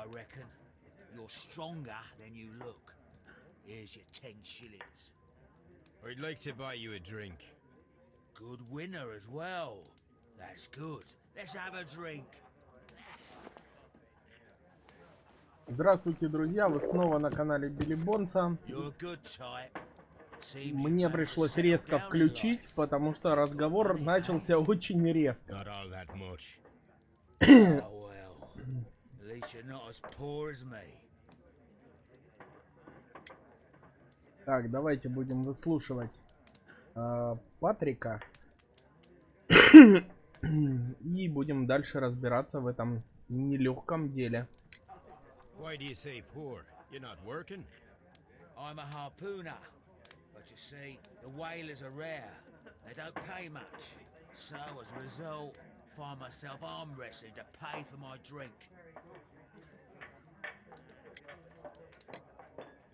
I reckon. You're stronger than you look. Here's your 10 shillings. I'd like to buy you a drink. Good winner as well. That's good. Let's have a drink. Здравствуйте, друзья! Вы снова на канале Билли Бонса. Мне пришлось резко включить, потому что разговор начался очень резко. Так, давайте будем выслушивать Патрика и будем дальше разбираться в этом нелегком деле. Why do you say poor? You're not working? I'm a harpooner, but you see, the whalers are rare. They don't pay much. So, as a result, find myself arm wrestling to pay for my drink.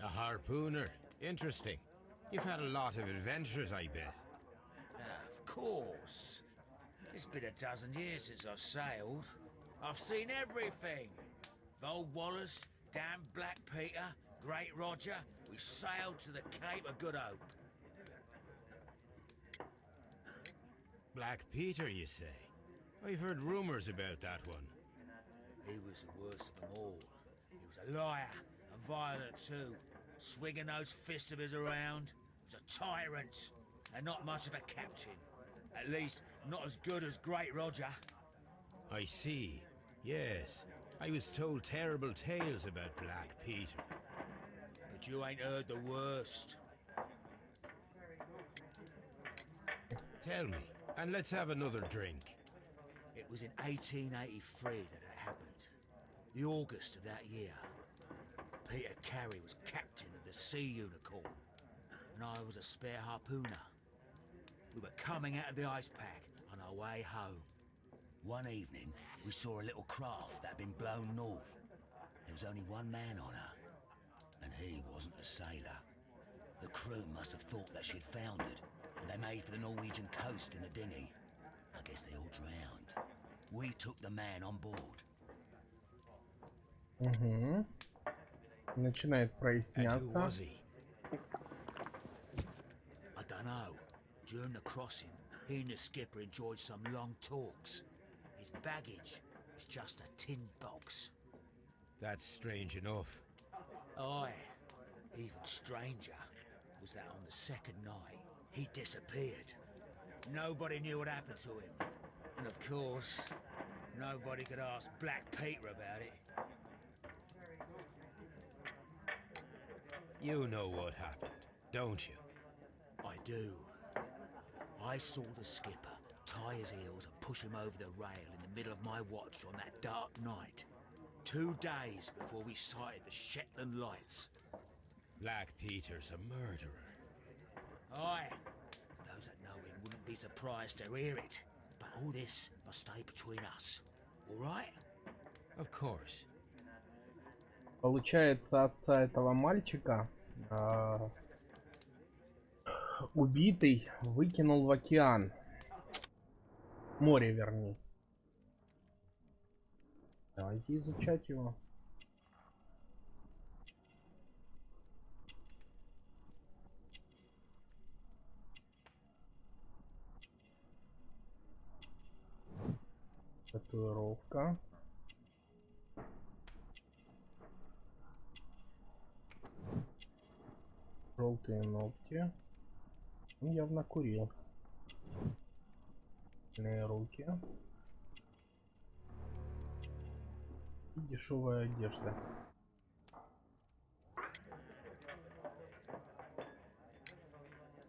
A harpooner? Interesting. You've had a lot of adventures, I bet. Of course. It's been a dozen years since I sailed. I've seen everything. Old Wallace, damn Black Peter, Great Roger, we sailed to the Cape of Good Hope. Black Peter, you say? I've heard rumors about that one. He was the worst of them all. He was a liar, and violent too, swinging those fists of his around. He was a tyrant, and not much of a captain. At least, not as good as Great Roger. I see. Yes. I was told terrible tales about Black Peter. But you ain't heard the worst. Tell me, and let's have another drink. It was in 1883 that it happened. The August of that year. Peter Carey was captain of the Sea Unicorn, and I was a spare harpooner. We were coming out of the ice pack on our way home. One evening, we saw a little craft that had been blown north. There was only one man on her, and he wasn't a sailor. The crew must have thought that she'd foundered, and they made for the Norwegian coast in the dinghy. I guess they all drowned. We took the man on board. Начинает проясняться. And who was he? I don't know. During the crossing, he and the skipper enjoyed some long talks. His baggage was just a tin box. That's strange enough. Aye. Even stranger was that on the second night, he disappeared. Nobody knew what happened to him. And of course, nobody could ask Black Peter about it. You know what happened, don't you? I do. I saw the skipper tie his heels and push him over the rail in the middle of my watch on that dark night. 2 days before we sighted the Shetland lights. Black Peter's a murderer. Aye. Those that know him wouldn't be surprised to hear it. But all this must stay between us. All right? Of course. Получается, отца этого мальчика убитый выкинул в океан. Море, вернее. Давайте изучать его. Татуировка. Желтые ногти. Он явно курил. Руки. И дешевая одежда.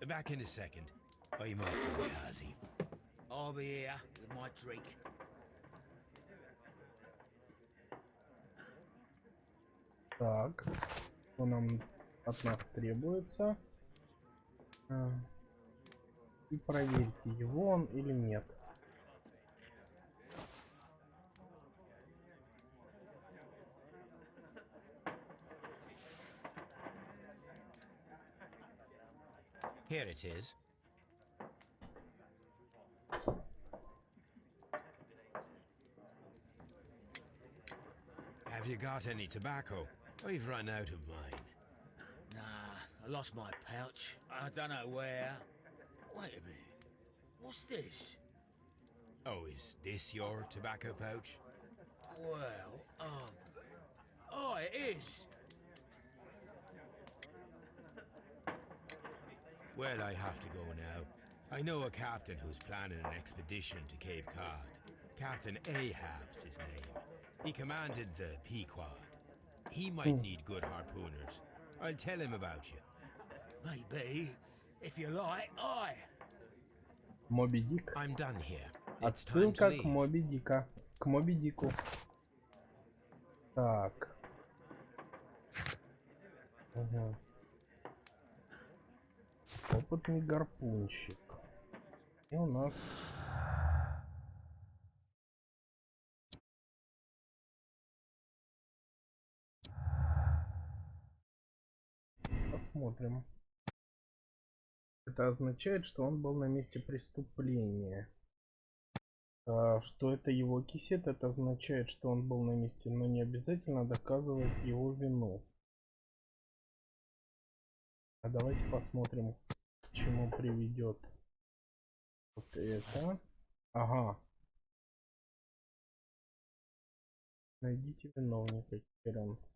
Back in a second. I'm off to the Kazi. I'll be here with my drink. Так. Что нам от нас требуется? И проверьте, его он или нет. Here it is. Have you got any tobacco? We've run out of mine. Nah, I lost my pouch. I don't know where. Wait a minute. What's this? Oh, is this your tobacco pouch? Well, oh, it is. Well, I have to go now. I know a captain who's planning an expedition to Cape Cod. Captain Ahab's his name. He commanded the Pequod. He might need good harpooners. I'll tell him about you. Maybe, if you like, I. Моби Дик. I'm done here. It's time to Отсылка к leave. Моби Дика. К Моби Дику. Так. Ага. Опытный гарпунщик. И у нас... Посмотрим. Это означает, что он был на месте преступления. Что это его кисет, это означает, что он был на месте, но не обязательно доказывает его вину. А давайте посмотрим, к чему приведет вот это. Ага. Найдите виновника, Керенс.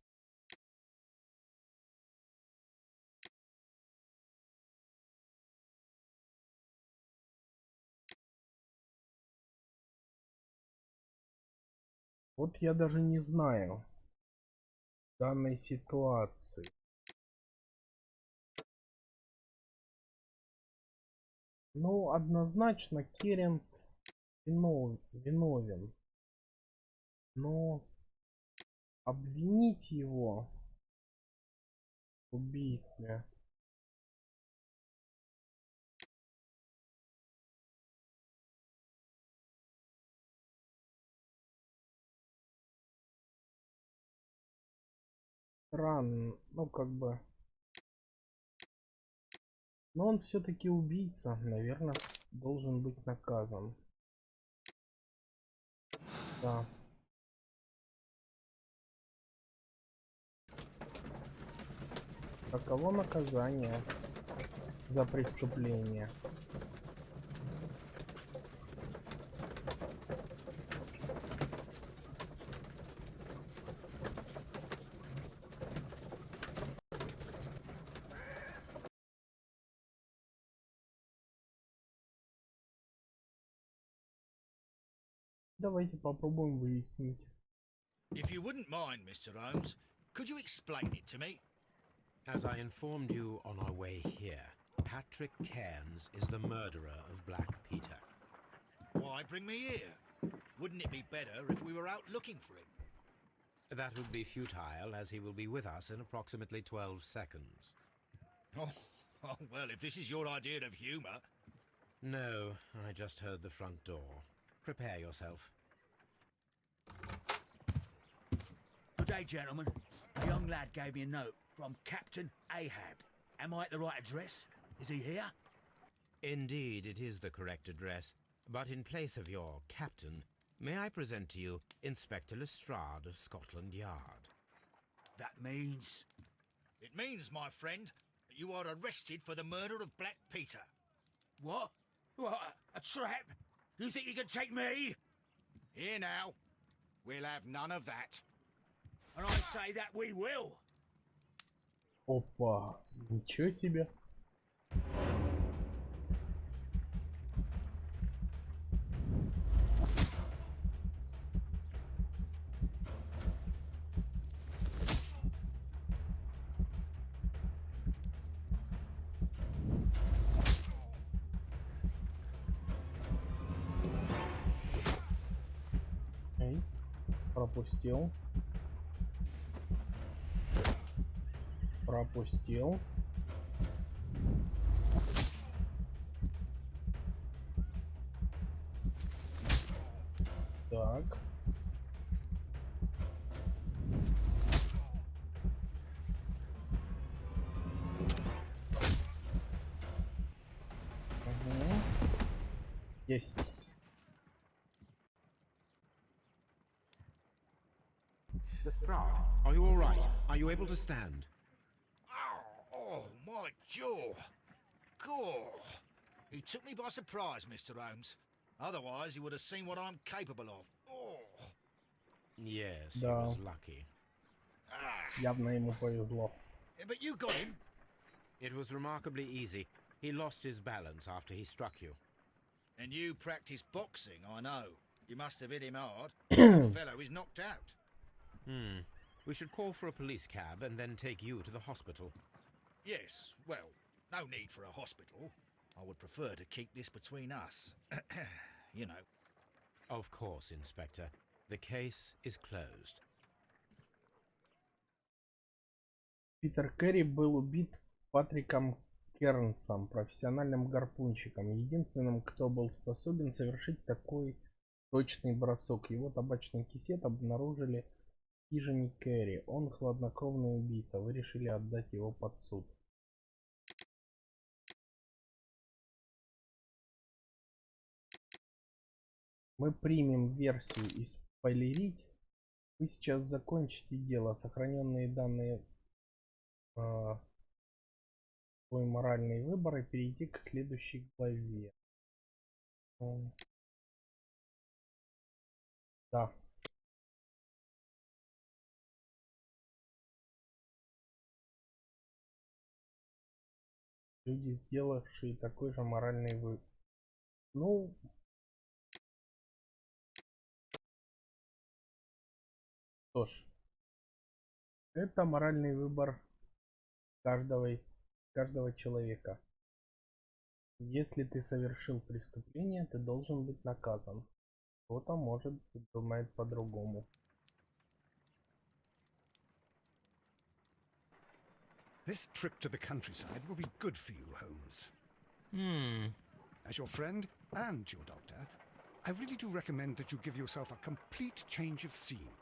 Вот я даже не знаю данной ситуации. Ну, однозначно Керенс виновен. Но обвинить его в убийстве... Странно, ну как бы... Но он все-таки убийца, наверное, должен быть наказан. Да. Каково наказание за преступление? Давайте попробуем выяснить. If you wouldn't mind, Mr. Holmes, could you explain it to me? As I informed you on our way here, Patrick Cairns is the murderer of Black Peter. Why bring me here? Wouldn't it be better if we were out looking for him? That would be futile, as he will be with us in approximately 12 seconds. Oh, well, if this is your idea of humour... No, I just heard the front door. Prepare yourself. Good day, gentlemen. A young lad gave me a note from Captain Ahab. Am I at the right address? Is he here? Indeed, it is the correct address. But in place of your captain, may I present to you Inspector Lestrade of Scotland Yard? That means... It means, my friend, that you are arrested for the murder of Black Peter. What? What? A trap? You think you can take me? Here now. We'll have none of that. And I say that we will. Опа, ничего себе. Пропустил. Пропустил. Так. Угу. Есть. Lestrade, Are you all right? Are you able to stand? Oh, my jaw. God. He took me by surprise, Mr. Holmes. Otherwise, he would have seen what I'm capable of. Oh. Yes, he Да, was lucky. явно ему повезло. Yeah, but you got him. It was remarkably easy. He lost his balance after he struck you. And you practice boxing, I know. You must have hit him hard. The fellow is knocked out. We should call for a police cab and then take you to the hospital. Yes, well, no need for a hospital. I would prefer to keep this between us. You know. Of course, Inspector. The case is closed. Питер Керри был убит Патриком Кернсом, профессиональным гарпунщиком, единственным, кто был способен совершить такой точный бросок. Его табачный кисет обнаружили в хижине Керри. Он хладнокровный убийца. Вы решили отдать его под суд. Мы примем версию и спойлерить. Вы сейчас закончите дело. Сохраненные данные, свой моральный выбор и перейти к следующей главе. Да. Люди, сделавшие такой же моральный выбор. Ну, что ж, это моральный выбор каждого человека. Если ты совершил преступление, ты должен быть наказан. Кто-то, может, думает по-другому. This trip to the countryside will be good for you, Holmes. As your friend and your doctor, I really do recommend that you give yourself a complete change of scene.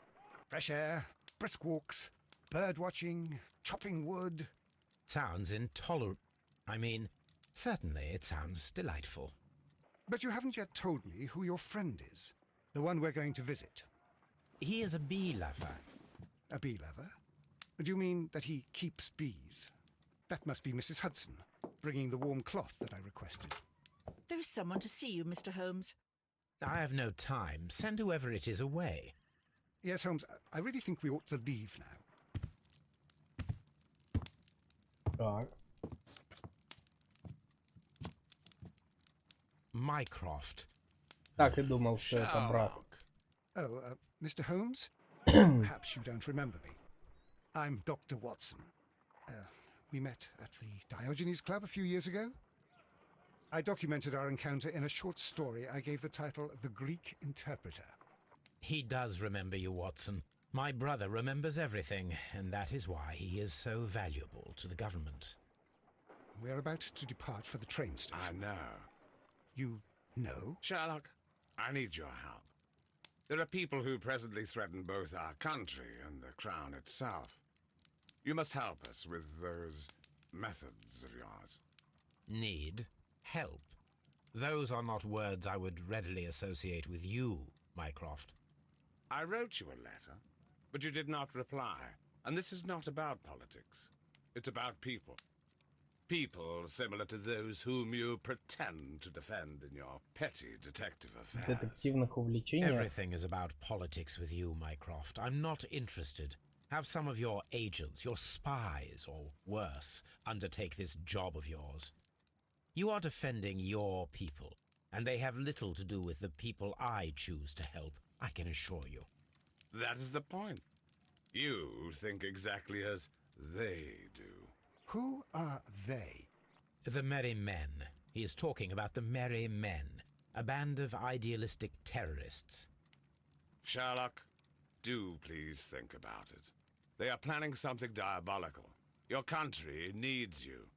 Fresh air, brisk walks, bird watching, chopping wood. Sounds intolerable. I mean, certainly it sounds delightful. But you haven't yet told me who your friend is, the one we're going to visit. He is a bee lover. A bee lover? Do you mean that he keeps bees? That must be Mrs. Hudson, bringing the warm cloth that I requested. There is someone to see you, Mr. Holmes. I have no time. Send whoever it is away. Yes, Holmes, I really think we ought to leave now. Так. Mycroft. Так и думал, что это брат. Oh, Mr. Holmes? Perhaps you don't remember me. I'm Dr. Watson. We met at the Diogenes Club a few years ago. I documented our encounter in a short story I gave the title The Greek Interpreter. He does remember you, Watson. My brother remembers everything, and that is why he is so valuable to the government. We're about to depart for the train station. I know. You know? Sherlock, I need your help. There are people who presently threaten both our country and the crown itself. You must help us with those methods of yours. Need help. Those are not words I would readily associate with you, Mycroft. I wrote you a letter, but you did not reply. And this is not about politics. It's about people. People similar to those whom you pretend to defend in your petty detective affairs. Детективных увлечениях. Everything is about politics with you, Mycroft. I'm not interested. Have some of your agents, your spies, or worse, undertake this job of yours. You are defending your people, and they have little to do with the people I choose to help, I can assure you. That is the point. You think exactly as they do. Who are they? The Merry Men. He is talking about the Merry Men, a band of idealistic terrorists. Sherlock, do please think about it. They are planning something diabolical. Your country needs you.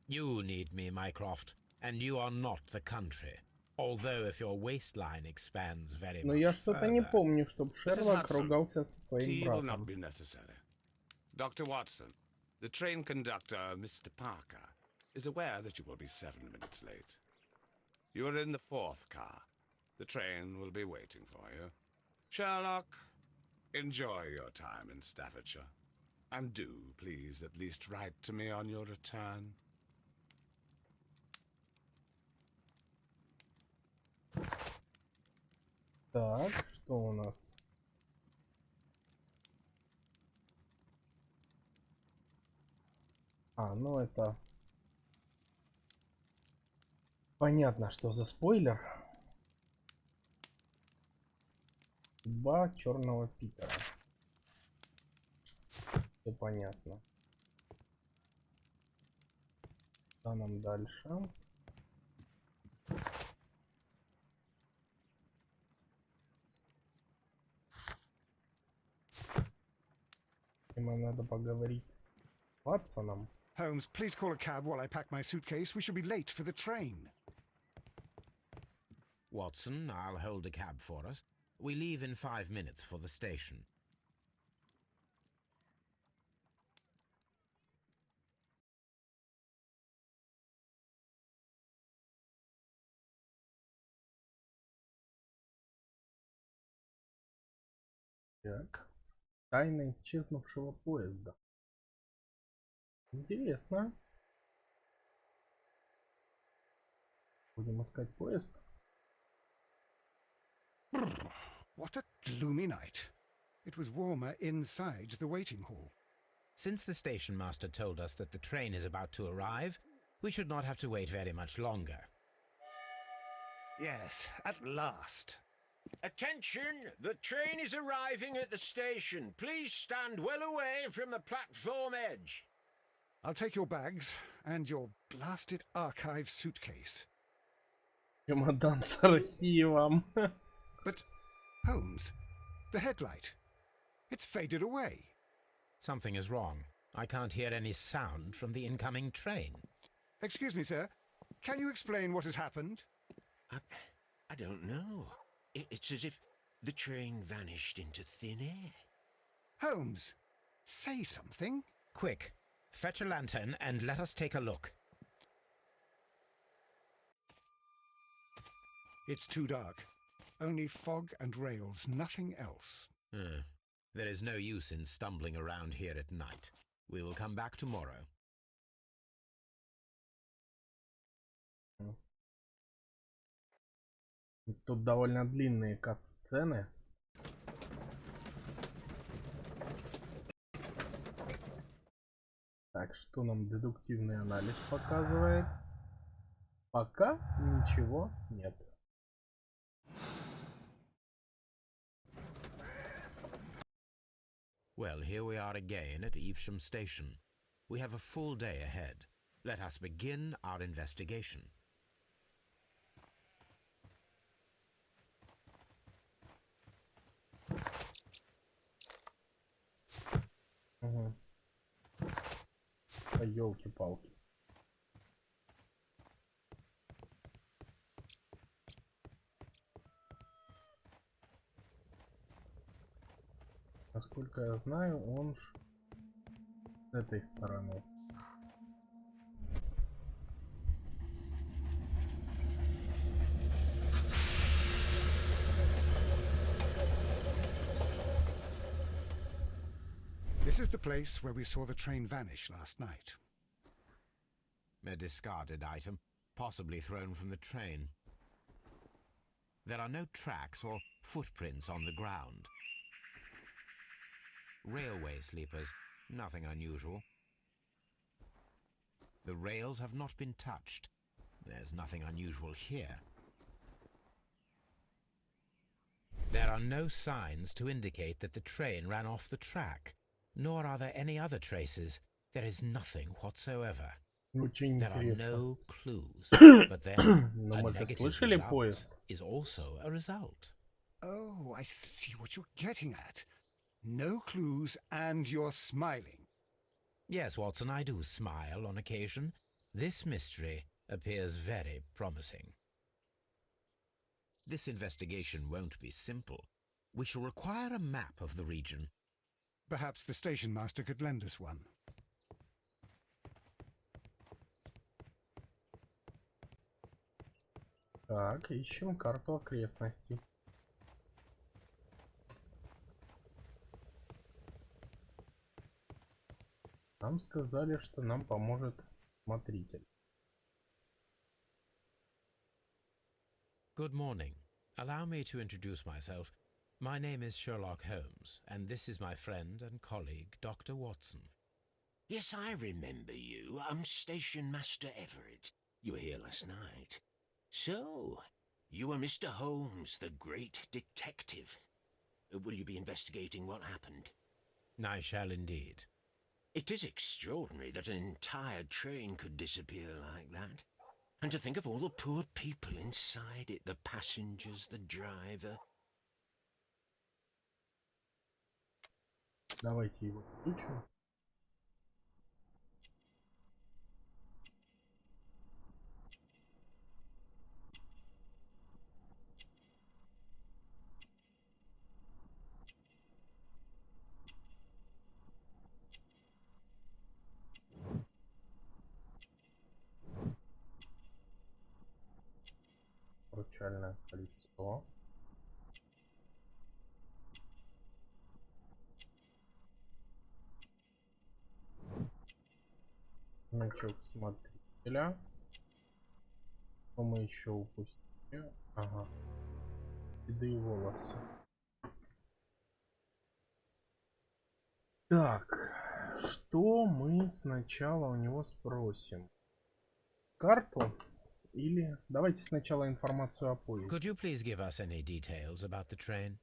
You need me, Mycroft, and you are not the country. Although if your waistline expands very Но much я что-то не further... помню, чтоб Mrs. Шерлок Hudson, ругался со своим tea will not братом. be necessary. Dr. Watson, the train conductor, Mr. Parker, is aware that you will be 7 minutes late. You are in the 4th car. The train will be waiting for you. Sherlock, Enjoy your time in Staffordshire. And do, please, at least write to me on your return. Так, что у нас? Ну это... Понятно, что за спойлер. Судьба черного Питера. Все понятно. Что нам дальше? Им надо поговорить с Ватсоном. Holmes, please call a cab while I pack my suitcase. We should be late for the train. Watson, I'll hold a cab for us. We leave in 5 minutes for the station. Так. Тайна исчезнувшего поезда. Интересно. Будем искать поезд. What a gloomy night. It was warmer inside the waiting hall. Since the station master told us that the train is about to arrive, we should not have to wait very much longer. Yes, at last. Attention! The train is arriving at the station. Please stand well away from the platform edge. I'll take your bags and your blasted archive suitcase. Чемодан с архивом. But, Holmes, the headlight. It's faded away. Something is wrong. I can't hear any sound from the incoming train. Excuse me, sir. Can you explain what has happened? I don't know. It's as if the train vanished into thin air. Holmes, say something. Quick, fetch a lantern and let us take a look. It's too dark. Only fog and rails, nothing else. There is no use in stumbling around here at night. We will come back tomorrow. Тут довольно длинные кат-сцены. Так, что нам дедуктивный анализ показывает? Пока ничего нет. Well, here we are again at Evesham Station. We have a full day ahead. Let us begin our investigation. Угу. Ёлки-палки. Насколько я знаю, он с этой стороны. This is the place where we saw the train vanish last night. A discarded item, possibly thrown from the train. There are no tracks or footprints on the ground. Railway sleepers, nothing unusual. The rails have not been touched. There's nothing unusual here. There are no signs to indicate that the train ran off the track, nor are there any other traces. There is nothing whatsoever. Очень There are интересно. no clues, but then Но a мы же negative слышали result поезд. is also a result. Oh, I see what you're getting at. No clues and you're smiling. Yes, Watson, I do smile on occasion. This mystery appears very promising. This investigation won't be simple. We shall require a map of the region. Perhaps the station master could lend us one. Так, ищем карту окрестностей. Нам сказали, что нам поможет смотритель. Good morning. Allow me to introduce myself. My name is Sherlock Holmes, and this is my friend and colleague, Dr. Watson. Yes, I remember you. I'm Station Master Everett. You were here last night. So, you are Mr. Holmes, the great detective. Will you be investigating what happened? I shall indeed. It is extraordinary that an entire train could disappear like that. And to think of all the poor people inside it, the passengers, the driver. Давайте его включим. Обручальное кольцо. Значок смотрителя. Что мы еще упустили? Ага. Седые волосы. Так, что мы сначала у него спросим? Карту? Или давайте сначала информацию о поезде. Could you please give us any details about the train?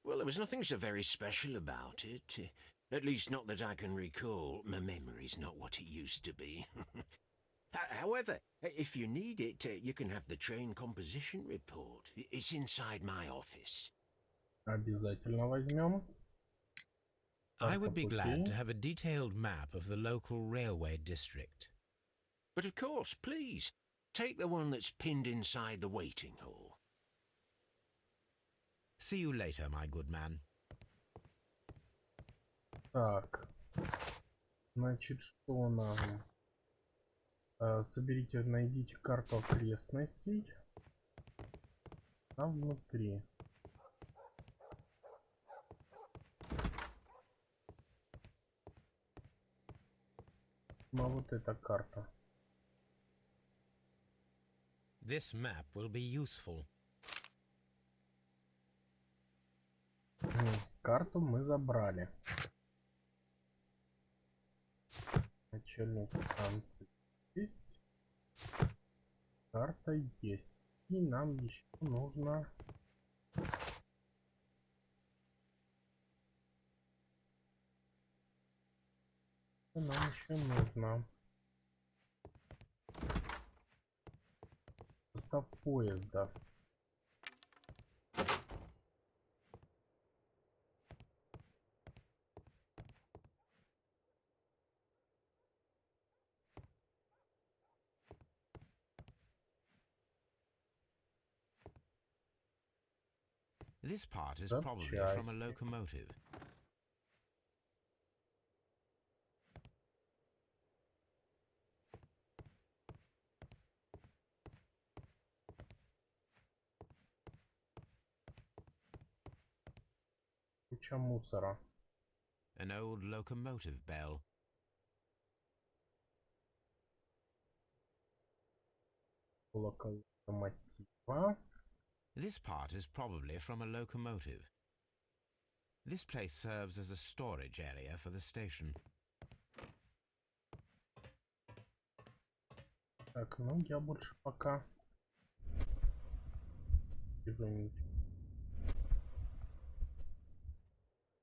Well, there was nothing so very special about it. At least not that I can recall. My memory's not what it used to be. However, if you need it, you can have the train composition report. It's inside my office. Обязательно возьмем. I would be glad to have a detailed map of the local railway district. But of course, please, take the one that's pinned inside the waiting hall. See you later, my good man. Так, значит, что нам? Соберите, найдите карту окрестностей. Там внутри. А вот эта карта. This map will be useful. Карту мы забрали. Начальник станции есть. Карта есть. И нам еще нужно... Нам еще нужно... Состав поезда. This part is probably from a locomotive. Куча мусора. An old locomotive bell. Локомотива. This part is probably from a locomotive. This place serves as a storage area for the station. Так, ну я больше пока...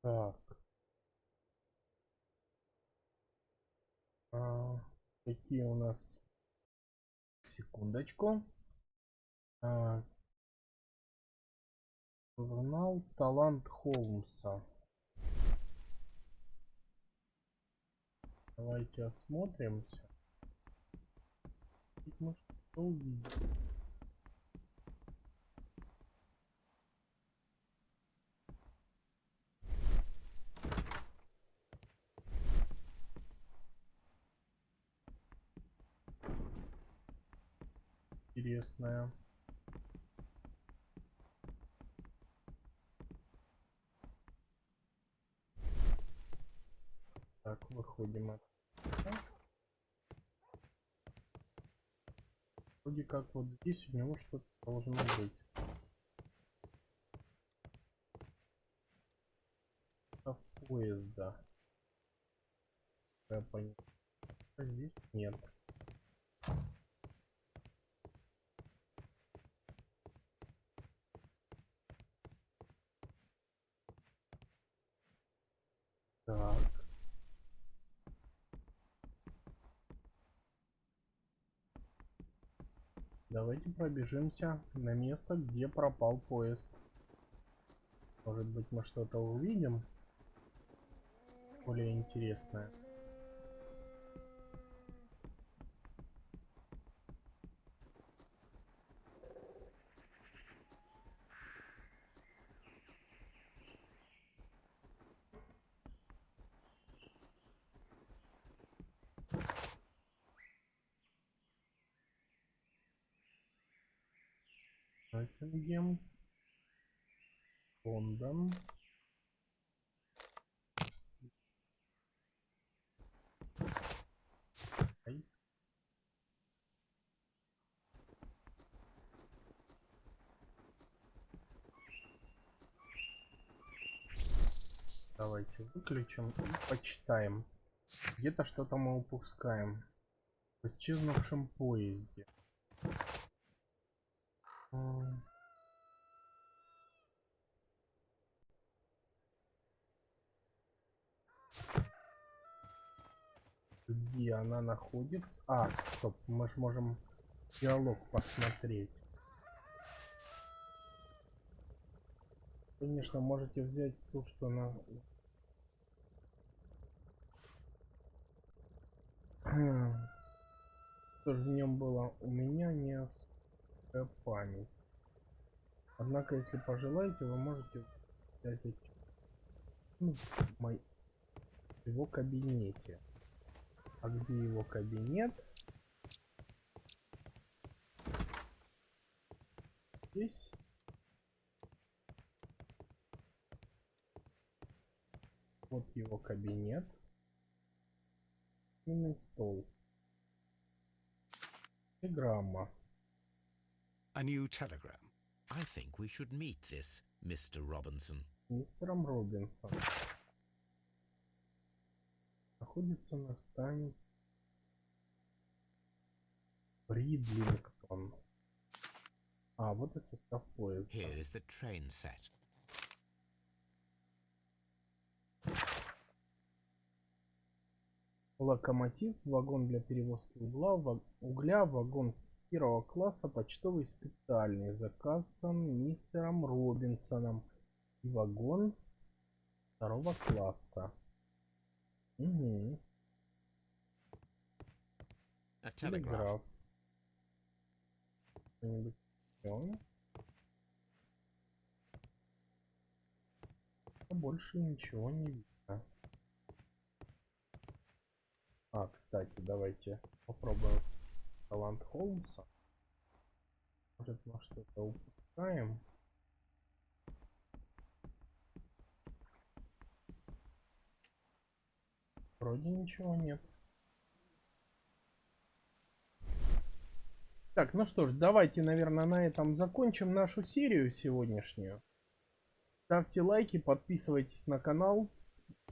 Так. Какие у нас... Секундочку. Журнал «Талант Холмса». Давайте осмотримся. Тут мы что увидим? Интересное. Так, выходим от Вроде как вот здесь у него что-то должно быть. Состав поезда. Я понял. А здесь нет. Так. Давайте пробежимся на место, где пропал поезд. Может быть, мы что-то увидим более интересное. Ноттингем, Лондон. Ай. Давайте выключим и почитаем. Где-то что-то мы упускаем. В исчезнувшем поезде. Где она находится? А, стоп, мы же можем диалог посмотреть. Конечно, можете взять ту, что на... Что же в нем было? У меня не особая память. Однако, если пожелаете, вы можете взять в его кабинете. А где его кабинет? Здесь. Вот его кабинет. Письменный стол. Телеграмма. A new telegram. I think we should meet this Mr. Robinson. Мистером Робинсоном. Находится на станции Бридлингтон. А, вот и состав поезда. Here is the train set. Локомотив, вагон для перевозки угля, вагон первого класса, почтовый специальный, заказан мистером Робинсоном, и вагон второго класса. Угу. A telegraph. Телеграф. Что-нибудь еще? Больше ничего не видно. А, кстати, давайте попробуем талант Холмса. Может, мы что-то упускаем. Вроде ничего нет. Так, ну что ж, давайте, наверное, на этом закончим нашу серию сегодняшнюю. Ставьте лайки, подписывайтесь на канал.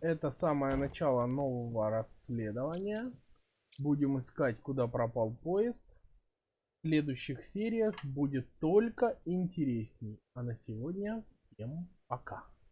Это самое начало нового расследования. Будем искать, куда пропал поезд. В следующих сериях будет только интересней. А на сегодня всем пока.